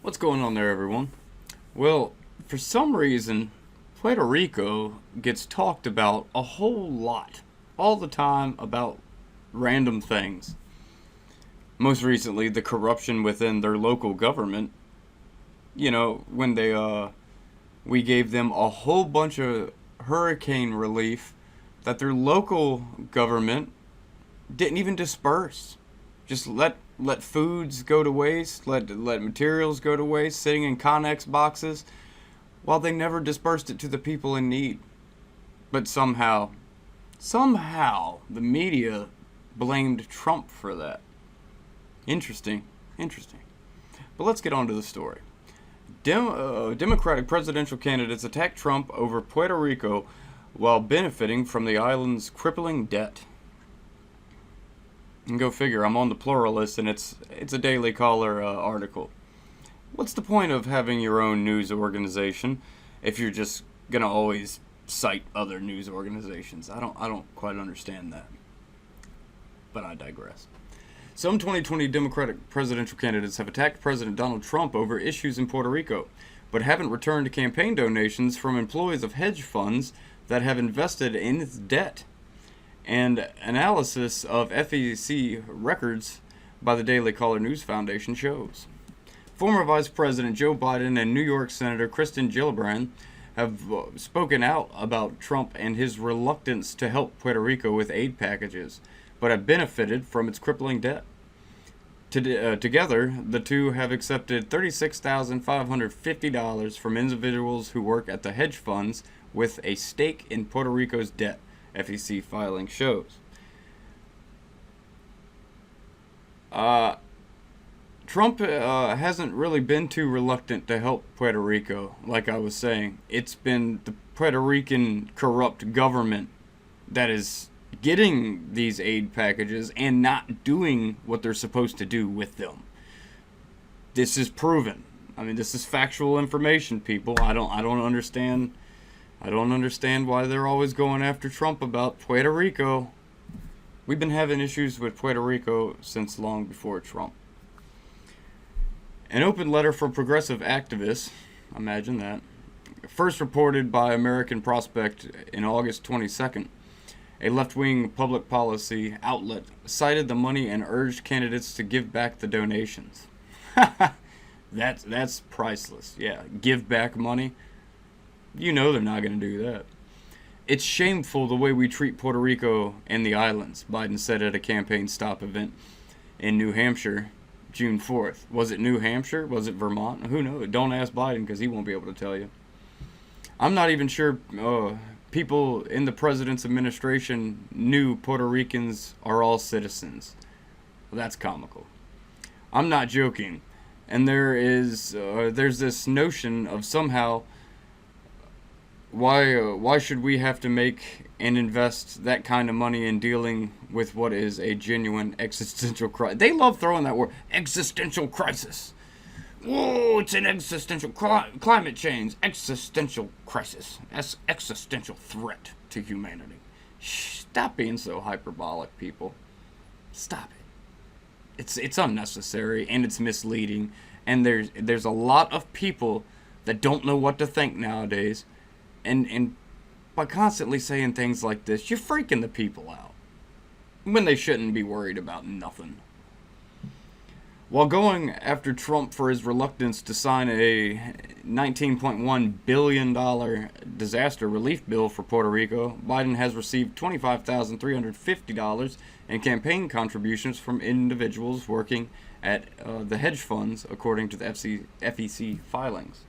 What's going on there, everyone? Well, for some reason, Puerto Rico gets talked about a whole lot, all the time, about random things. Most recently, the corruption within their local government. When we gave them a whole bunch of hurricane relief that their local government didn't even disperse. Just let foods go to waste, let materials go to waste, sitting in Connex boxes, while they never dispersed it to the people in need. But somehow, the media blamed Trump for that. Interesting, interesting. But let's get on to the story. Democratic presidential candidates attacked Trump over Puerto Rico while benefiting from the island's crippling debt. And go figure, I'm on the pluralist and it's a Daily Caller article. What's the point of having your own news organization if you're just gonna always cite other news organizations? I don't quite understand that. But I digress. Some 2020 Democratic presidential candidates have attacked President Donald Trump over issues in Puerto Rico, but haven't returned campaign donations from employees of hedge funds that have invested in its debt. And analysis of FEC records by the Daily Caller News Foundation shows. Former Vice President Joe Biden and New York Senator Kristen Gillibrand have spoken out about Trump and his reluctance to help Puerto Rico with aid packages, but have benefited from its crippling debt. Together, the two have accepted $36,550 from individuals who work at the hedge funds with a stake in Puerto Rico's debt, FEC filing shows. Trump hasn't really been too reluctant to help Puerto Rico, like I was saying. It's been the Puerto Rican corrupt government that is getting these aid packages and not doing what they're supposed to do with them. This is proven. I mean, this is factual information, people. I don't understand why they're always going after Trump about Puerto Rico. We've been having issues with Puerto Rico since long before Trump. An open letter from progressive activists, imagine that, first reported by American Prospect in August 22nd, a left-wing public policy outlet cited the money and urged candidates to give back the donations. That's priceless. Yeah, give back money. You know they're not going to do that. It's shameful the way we treat Puerto Rico and the islands, Biden said at a campaign stop event in New Hampshire, June 4th. Was it New Hampshire? Was it Vermont? Who knows? Don't ask Biden because he won't be able to tell you. I'm not even sure people in the president's administration knew Puerto Ricans are all citizens. Well, that's comical. I'm not joking. And there's this notion of somehow why should we have to make and invest that kind of money in dealing with what is a genuine existential crisis? They love throwing that word, existential crisis. Whoa, it's an existential climate change, existential crisis. That's existential threat to humanity. Stop being so hyperbolic, people. Stop it. It's unnecessary and it's misleading. And there's a lot of people that don't know what to think nowadays. And by constantly saying things like this, you're freaking the people out when they shouldn't be worried about nothing. While going after Trump for his reluctance to sign a $19.1 billion disaster relief bill for Puerto Rico, Biden has received $25,350 in campaign contributions from individuals working at the hedge funds, according to the FEC filings.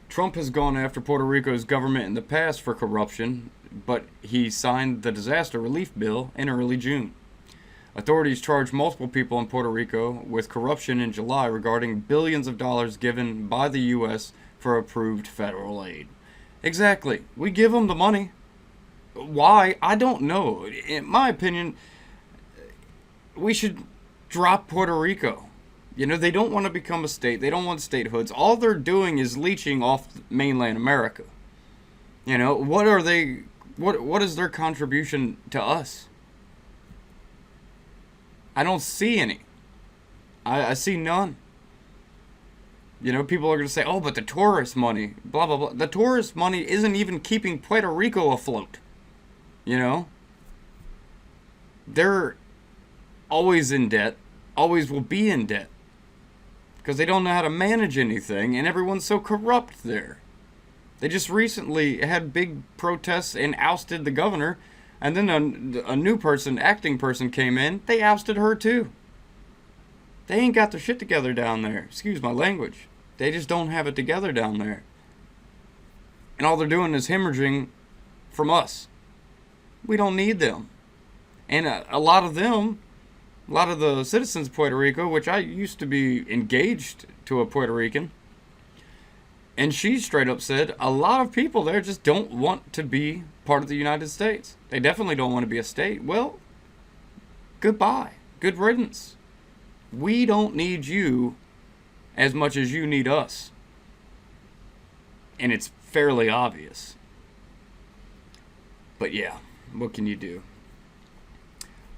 Trump has gone after Puerto Rico's government in the past for corruption, but he signed the disaster relief bill in early June. Authorities charged multiple people in Puerto Rico with corruption in July regarding billions of dollars given by the U.S. for approved federal aid. Exactly. We give them the money. Why? I don't know. In my opinion, we should drop Puerto Rico. You know, they don't want to become a state. They don't want statehoods. All they're doing is leeching off mainland America. You know, what is their contribution to us? I don't see any. I see none. You know, people are going to say, oh, but the tourist money, blah, blah, blah. The tourist money isn't even keeping Puerto Rico afloat. You know? They're always in debt, always will be in debt. Because they don't know how to manage anything, and everyone's so corrupt there. They just recently had big protests and ousted the governor, and then a new person, acting person, came in. They ousted her too. They ain't got their shit together down there. Excuse my language. They just don't have it together down there. And all they're doing is hemorrhaging from us. We don't need them. And a lot of them, a lot of the citizens of Puerto Rico, which I used to be engaged to a Puerto Rican, and she straight up said a lot of people there just don't want to be part of the United States. They definitely don't want to be a state. Well, goodbye. Good riddance. We don't need you as much as you need us. And it's fairly obvious. But yeah, what can you do?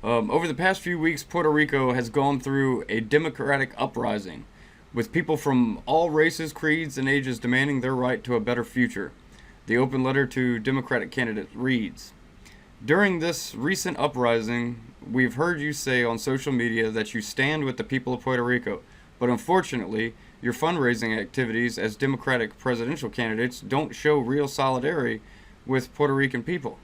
Over the past few weeks, Puerto Rico has gone through a democratic uprising, with people from all races, creeds, and ages demanding their right to a better future. The open letter to Democratic candidates reads, "During this recent uprising, we've heard you say on social media that you stand with the people of Puerto Rico, but unfortunately, your fundraising activities as Democratic presidential candidates don't show real solidarity with Puerto Rican people."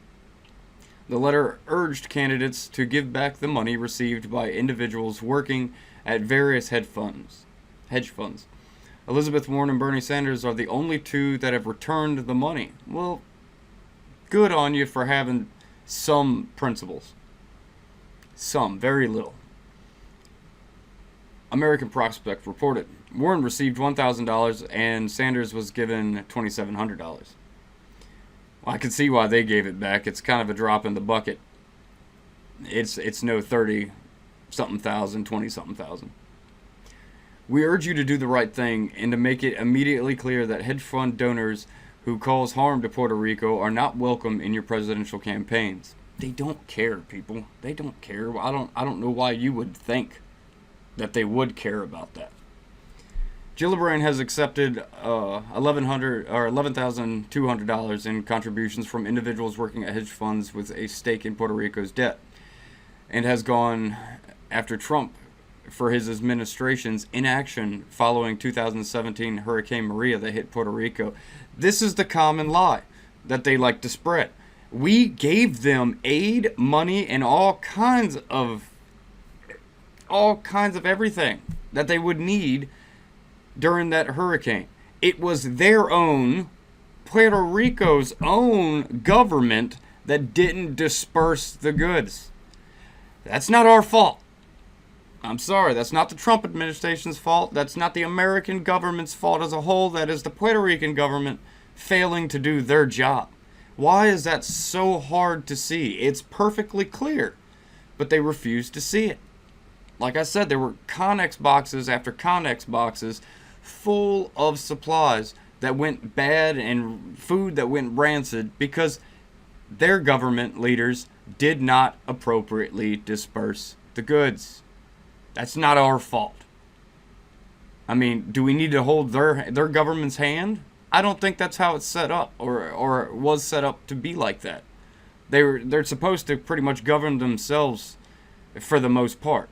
The letter urged candidates to give back the money received by individuals working at various hedge funds. Elizabeth Warren and Bernie Sanders are the only two that have returned the money. Well, good on you for having some principles. Some, very little. American Prospect reported Warren received $1,000 and Sanders was given $2,700. Well, I can see why they gave it back. It's kind of a drop in the bucket. It's no 30-something thousand, 20-something thousand. We urge you to do the right thing and to make it immediately clear that hedge fund donors who cause harm to Puerto Rico are not welcome in your presidential campaigns. They don't care, people. They don't care. I don't know why you would think that they would care about that. Gillibrand has accepted $11,200 in contributions from individuals working at hedge funds with a stake in Puerto Rico's debt, and has gone after Trump for his administration's inaction following 2017 Hurricane Maria that hit Puerto Rico. This is the common lie that they like to spread. We gave them aid, money, and all kinds of everything that they would need during that hurricane. It was their own, Puerto Rico's own government that didn't disperse the goods. That's not our fault. I'm sorry, that's not the Trump administration's fault. That's not the American government's fault as a whole. That is the Puerto Rican government failing to do their job. Why is that so hard to see? It's perfectly clear, but they refuse to see it. Like I said, there were Connex boxes after Connex boxes full of supplies that went bad and food that went rancid because their government leaders did not appropriately disperse the goods. That's not our fault. I mean, do we need to hold their government's hand? I don't think that's how it's set up or was set up to be like that. They're supposed to pretty much govern themselves for the most part.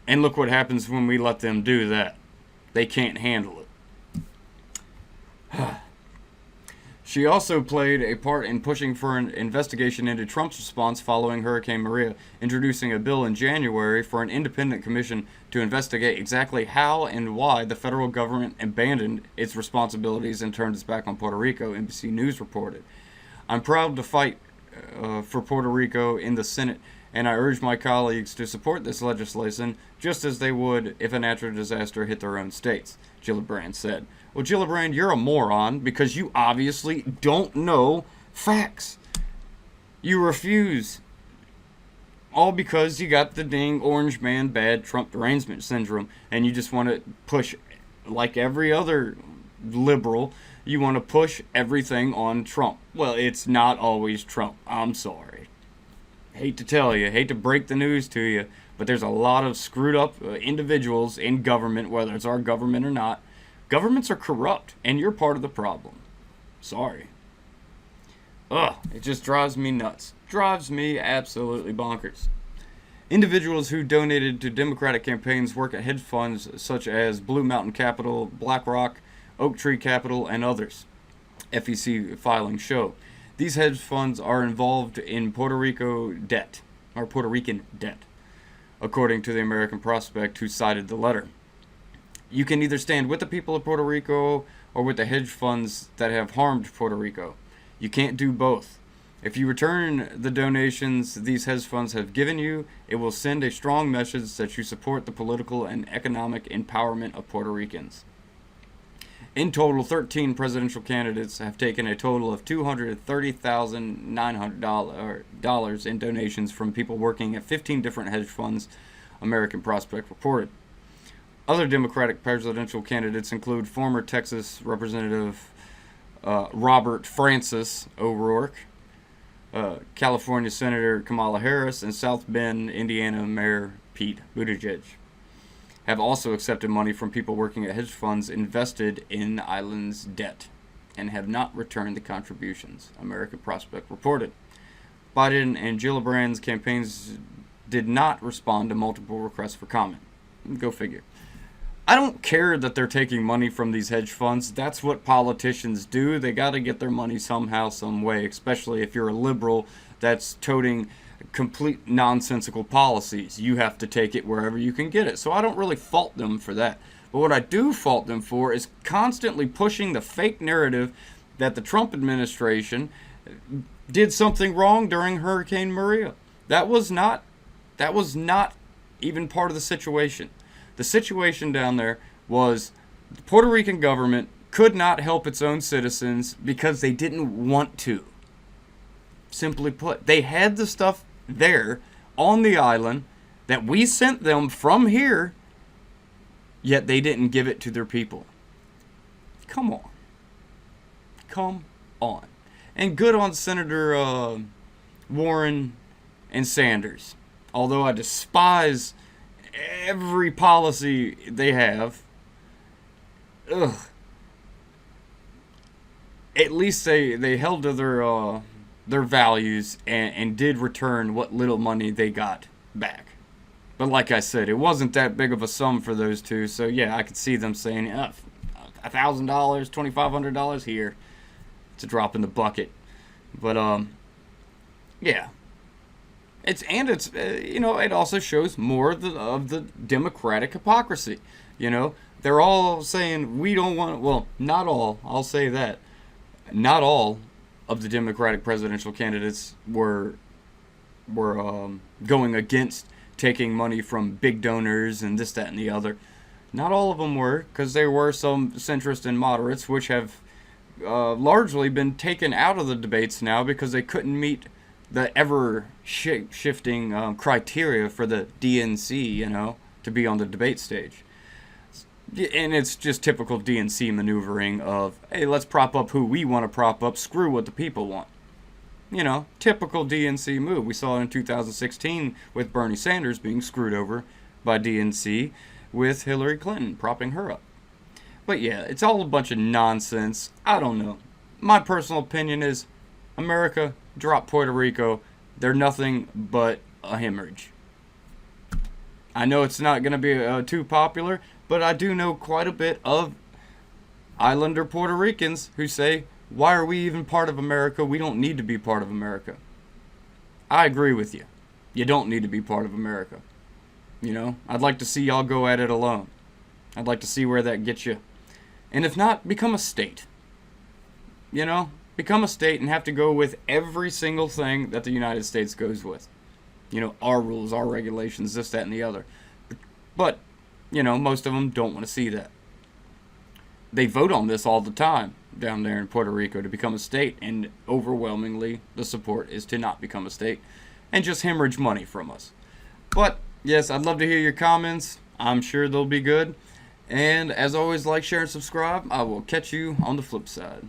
And look what happens when we let them do that. They can't handle it. She also played a part in pushing for an investigation into Trump's response following Hurricane Maria, introducing a bill in January for an independent commission to investigate exactly how and why the federal government abandoned its responsibilities and turned its back on Puerto Rico, NBC News reported. I'm proud to fight for Puerto Rico in the Senate, and I urge my colleagues to support this legislation just as they would if a natural disaster hit their own states, Gillibrand said. Well, Gillibrand, you're a moron because you obviously don't know facts. You refuse. All because you got the dang orange man bad Trump derangement syndrome and you just want to push, like every other liberal, you want to push everything on Trump. Well, it's not always Trump. I'm sorry. Hate to tell you, hate to break the news to you, but there's a lot of screwed up individuals in government, whether it's our government or not, Governments are corrupt, and you're part of the problem. Sorry. Ugh, it just drives me nuts. Drives me absolutely bonkers. Individuals who donated to Democratic campaigns work at hedge funds such as Blue Mountain Capital, BlackRock, Oak Tree Capital, and others. FEC filings show. These hedge funds are involved in Puerto Rican debt, according to the American Prospect who cited the letter. You can either stand with the people of Puerto Rico or with the hedge funds that have harmed Puerto Rico. You can't do both. If you return the donations these hedge funds have given you, it will send a strong message that you support the political and economic empowerment of Puerto Ricans. In total, 13 presidential candidates have taken a total of $230,900 in donations from people working at 15 different hedge funds, American Prospect reported. Other Democratic presidential candidates include former Texas Representative Robert Francis O'Rourke, California Senator Kamala Harris, and South Bend, Indiana Mayor Pete Buttigieg. Have also accepted money from people working at hedge funds invested in the island's debt and have not returned the contributions, American Prospect reported. Biden and Gillibrand's campaigns did not respond to multiple requests for comment. Go figure. I don't care that they're taking money from these hedge funds. That's what politicians do. They got to get their money somehow, some way, especially if you're a liberal that's toting complete nonsensical policies. You have to take it wherever you can get it. So I don't really fault them for that. But what I do fault them for is constantly pushing the fake narrative that the Trump administration did something wrong during Hurricane Maria. That was not even part of the situation. The situation down there was the Puerto Rican government could not help its own citizens because they didn't want to. Simply put, they had the stuff there on the island that we sent them from here, yet they didn't give it to their people. Come on. Come on. And good on Senator Warren and Sanders. Although I despise every policy they have, at least they held to their values and did return what little money they got back. But like I said, it wasn't that big of a sum for those two. So yeah, I could see them saying, $1,000, $2,500 here. It's a drop in the bucket. But yeah. It also shows more of the Democratic hypocrisy. They're all saying we don't want. Well, not all. I'll say that. Not all of the Democratic presidential candidates were going against taking money from big donors and this, that, and the other. Not all of them were, because there were some centrist and moderates which have largely been taken out of the debates now because they couldn't meet the ever-shifting criteria for the DNC, to be on the debate stage. And it's just typical DNC maneuvering of, hey, let's prop up who we want to prop up, screw what the people want. Typical DNC move. We saw it in 2016 with Bernie Sanders being screwed over by DNC with Hillary Clinton propping her up. But yeah, it's all a bunch of nonsense. I don't know. My personal opinion is America, drop Puerto Rico. They're nothing but a hemorrhage. I know it's not going to be too popular, but I do know quite a bit of islander Puerto Ricans who say, why are we even part of America? We don't need to be part of America. I agree with you. You don't need to be part of America. I'd like to see y'all go at it alone. I'd like to see where that gets you. And if not, become a state. Become a state and have to go with every single thing that the United States goes with. Our rules, our regulations, this, that, and the other. But, most of them don't want to see that. They vote on this all the time down there in Puerto Rico to become a state, and overwhelmingly the support is to not become a state and just hemorrhage money from us. But, yes, I'd love to hear your comments. I'm sure they'll be good. And as always, like, share, and subscribe. I will catch you on the flip side.